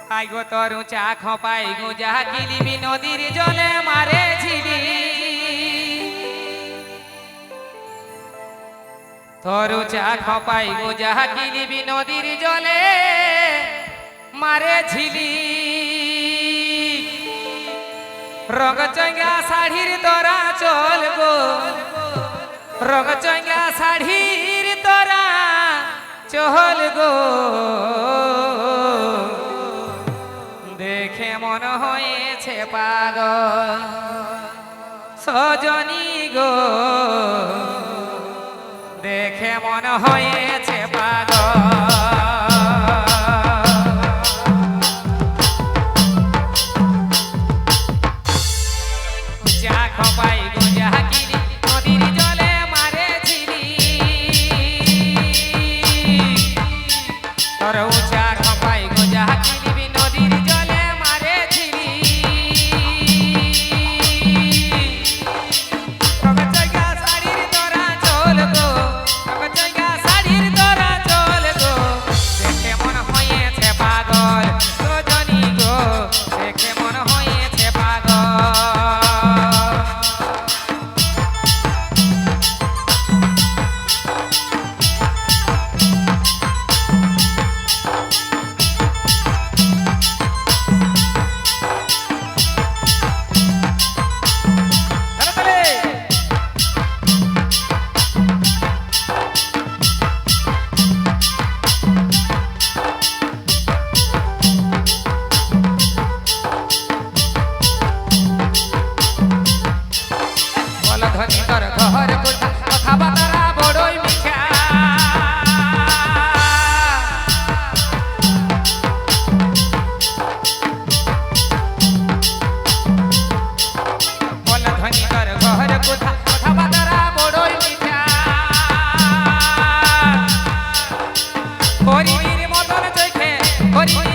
I go তরু চা খপাই গো যাহা কিলিবি নদীর জলে মারে ঝিলি তরু চা খপাই গো যাহা কিলিবি নদীর জলে মারে ঝিলি রঙ চঙ্গা শাড়ির তোরা চল গো রঙ চঙ্গা শাড়ির তোরা চল গো দেখে মন হয়েছে পাগল সজনী গো দেখে মন হয়েছে পাগল যা খপাই গো যাহা কিলি নদীর জলে মারে ঝিলি তোর উচা খপাই গো যাহা কিলিবি নদীর জলে মারে ঝিলি রঙ চঙ্গা শাড়ির তোরা চল গো রঙ চঙ্গা শাড়ির তোরা চল গো দেখে মন হয়েছে পাগল সজনী গো দেখে মন হয়েছে পাগল ধনী তোর ঘর কোথা কথাবার্তা বড়ই মিঠা বল ধনী তোর ঘর কোথা কথাবার্তা বড়ই মিঠা হরিণীর মতন চোখে হরিণী